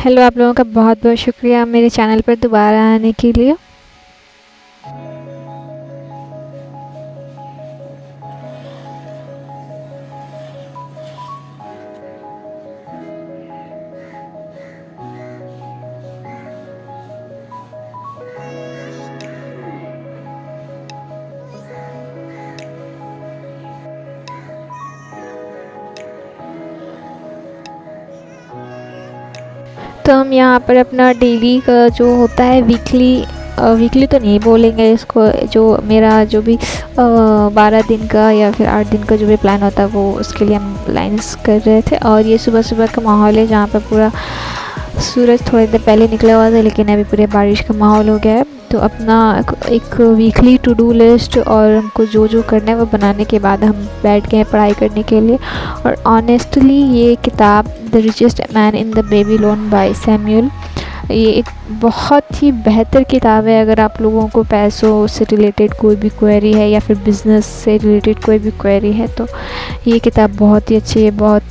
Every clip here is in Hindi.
हेलो, आप लोगों का बहुत बहुत शुक्रिया मेरे चैनल पर दोबारा आने के लिए। तो हम यहाँ पर अपना डेली का जो होता है वीकली तो नहीं बोलेंगे इसको, जो मेरा जो भी 12 दिन का या फिर 8 दिन का जो भी प्लान होता है वो उसके लिए हम लाइन्स कर रहे थे। और ये सुबह सुबह का माहौल है जहाँ पर पूरा सूरज थोड़ी देर पहले निकला हुआ था, लेकिन अभी पूरे बारिश का माहौल हो गया है। तो अपना एक वीकली टू डू लिस्ट और हमको जो जो करना है वो बनाने के बाद हम बैठ गए हैं पढ़ाई करने के लिए। और ऑनेस्टली ये किताब the richest man in the Babylon by Samuel, ये एक बहुत ही बेहतर किताब है। अगर आप लोगों को पैसों से रिलेटेड कोई भी क्वेरी है या फिर बिज़नेस से रिलेटेड कोई भी क्वेरी है तो ये किताब बहुत ही अच्छी है। बहुत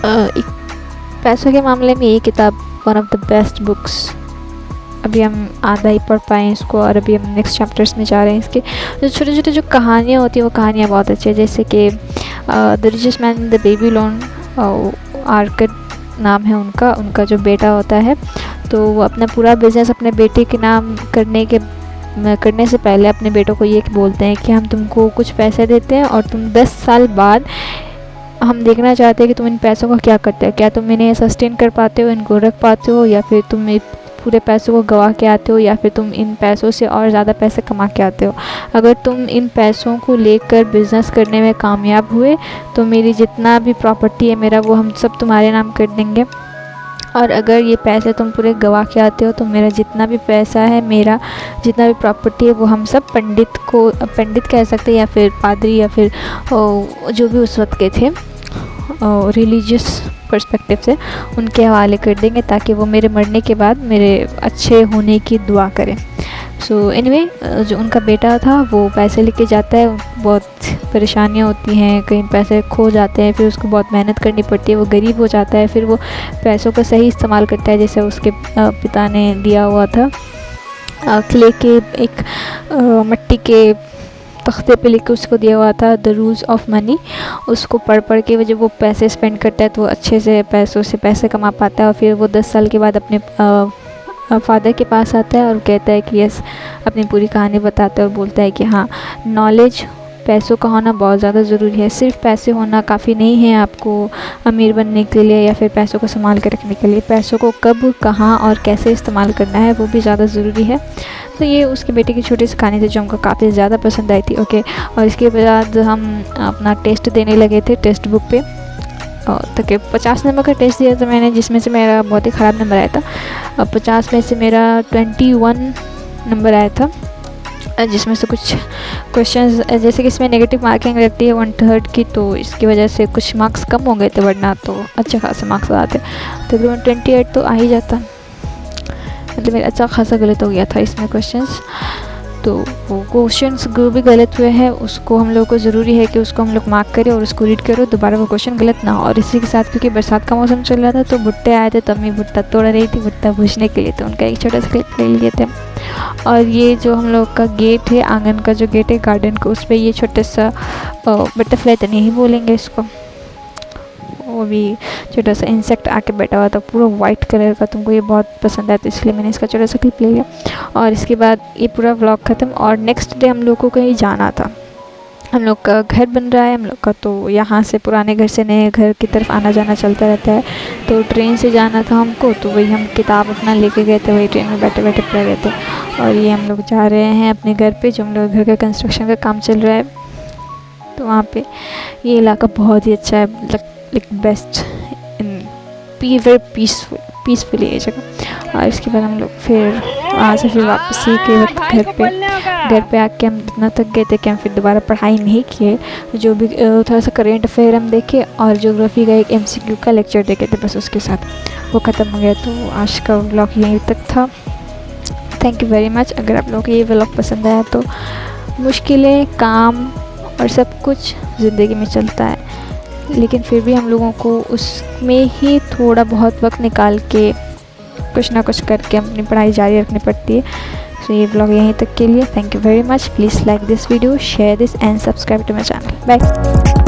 एक पैसों के मामले में ये किताब one of the best books. अभी हम आधा ही पढ़ पाए हैं इसको और अभी हम नेक्स्ट चैप्टर्स में जा रहे हैं। इसके जो छोटे छोटे जो कहानियाँ होती हैं वो कहानियाँ बहुत अच्छी है, जैसे कि the richest man in the Babylon, Arkad नाम है उनका जो बेटा होता है तो वो अपना पूरा बिज़नेस अपने बेटे के नाम करने से पहले अपने बेटों को ये बोलते हैं कि हम तुमको कुछ पैसे देते हैं और तुम 10 साल बाद हम देखना चाहते हैं कि तुम इन पैसों का क्या करते हो। क्या तुम इन्हें सस्टेन कर पाते हो, इनको रख पाते हो, या फिर तुम पूरे पैसों को गवा के आते हो, या फिर तुम इन पैसों से और ज़्यादा पैसे कमा के आते हो। अगर तुम इन पैसों को लेकर बिज़नेस करने में कामयाब हुए तो मेरी जितना भी प्रॉपर्टी है मेरा वो हम सब तुम्हारे नाम कर देंगे। और अगर ये पैसे तुम पूरे गवा के आते हो तो मेरा जितना भी पैसा है, मेरा जितना भी प्रॉपर्टी है वो हम सब पंडित कह सकते हैं या फिर पादरी या फिर जो भी उस वक्त के थे रिलीजियस पर्सपेक्टिव से उनके हवाले कर देंगे, ताकि वो मेरे मरने के बाद मेरे अच्छे होने की दुआ करें। सो एनीवे, जो उनका बेटा था वो पैसे लेके जाता है, बहुत परेशानियाँ होती हैं, कहीं पैसे खो जाते हैं, फिर उसको बहुत मेहनत करनी पड़ती है, वो गरीब हो जाता है, फिर वो पैसों का सही इस्तेमाल करता है जैसे उसके पिता ने दिया हुआ था। क्ले के एक मिट्टी के तख्ते पे लिख के उसको दिया हुआ था द रूल्स ऑफ मनी। उसको पढ़ के जब वो पैसे स्पेंड करता है तो वो अच्छे से पैसों से पैसे कमा पाता है। और फिर वो 10 साल के बाद अपने फादर के पास आता है और कहता है कि यस, अपनी पूरी कहानी बताता है और बोलता है कि हाँ, नॉलेज, पैसों का होना बहुत ज़्यादा ज़रूरी है। सिर्फ पैसे होना काफ़ी नहीं है आपको अमीर बनने के लिए या फिर पैसों को संभाल कर रखने के लिए। पैसों को कब, कहाँ और कैसे इस्तेमाल करना है वो भी ज़्यादा ज़रूरी है। तो ये उसके बेटे की छोटी सी कहानी थी जो हमको काफ़ी ज़्यादा पसंद आई थी। ओके, और इसके बाद हम अपना टेस्ट देने लगे थे टेक्स्ट बुक पे। तो कि 50 नंबर का टेस्ट दिया था मैंने, जिसमें से मेरा बहुत ही ख़राब नंबर आया था। 50 में से मेरा 21 नंबर आया था, जिसमें से कुछ क्वेश्चंस जैसे कि इसमें नेगेटिव मार्किंग रहती है 1/3 की, तो इसकी वजह से कुछ मार्क्स कम हो गए थे, वरना तो अच्छे खासे मार्क्स आते। तकरीबन 28 तो आ ही जाता, मतलब मेरा अच्छा खासा गलत हो गया था इसमें क्वेश्चंस। तो वो क्वेश्चंस जो भी गलत हुए हैं उसको हम लोग को ज़रूरी है कि उसको हम लोग मार्क करें और उसको रीड करो, दोबारा वो क्वेश्चन गलत ना हो। और इसी के साथ क्योंकि बरसात का मौसम चल रहा था तो भुट्टे आए थे, तो अम्मी भुट्टा तोड़ रही थी भुट्टा भूजने के लिए, तो उनका एक छोटा सा क्लिप ले लिए थे। और ये जो हम लोग का गेट है, आंगन का जो गेट है गार्डन का, उस पर ये छोटा सा बटरफ्लाई तो नहीं बोलेंगे इसको, वो भी छोटा सा इंसेक्ट आके बैठा हुआ था पूरा वाइट कलर का। तुमको ये बहुत पसंद आया तो इसलिए मैंने इसका छोटा सा क्लिप ले लिया। और इसके बाद ये पूरा व्लॉग ख़त्म और नेक्स्ट डे हम लोग को कहीं जाना था। हम लोग का घर बन रहा है हम लोग का, तो यहाँ से पुराने घर से नए घर की तरफ आना जाना चलता रहता है। तो ट्रेन से जाना था हमको, तो वही हम किताब अपना लेके गए थे, वही ट्रेन में बैठे बैठे पढ़ रहे थे। और ये हम लोग जा रहे हैं अपने घर पे, जो हम लोग घर का कंस्ट्रक्शन का काम चल रहा है। तो वहाँ पे ये इलाका बहुत ही अच्छा है, like best in very peacefully ये जगह। और इसके बाद हम लोग फिर वहाँ से फिर वापसी के वक्त घर पे आके हम इतना थक गए थे कि हम फिर दोबारा पढ़ाई नहीं किए। जो भी थोड़ा सा करेंट अफेयर हम देखे और ज्योग्राफी का एक MCQ का लेक्चर देखे थे, बस उसके साथ वो ख़त्म हो गया। तो आज का व्लॉग यहीं तक था। Thank you very much. अगर आप लोगों को ये व्लॉग पसंद आया तो मुश्किलें, काम और सब कुछ ज़िंदगी में चलता है, लेकिन फिर भी हम लोगों को उसमें ही थोड़ा बहुत वक्त निकाल के कुछ ना कुछ करके अपनी पढ़ाई जारी रखनी पड़ती है। सो ये ब्लॉग यहीं तक के लिए। Thank you very much. Please like this video, share this and subscribe to my channel. Bye.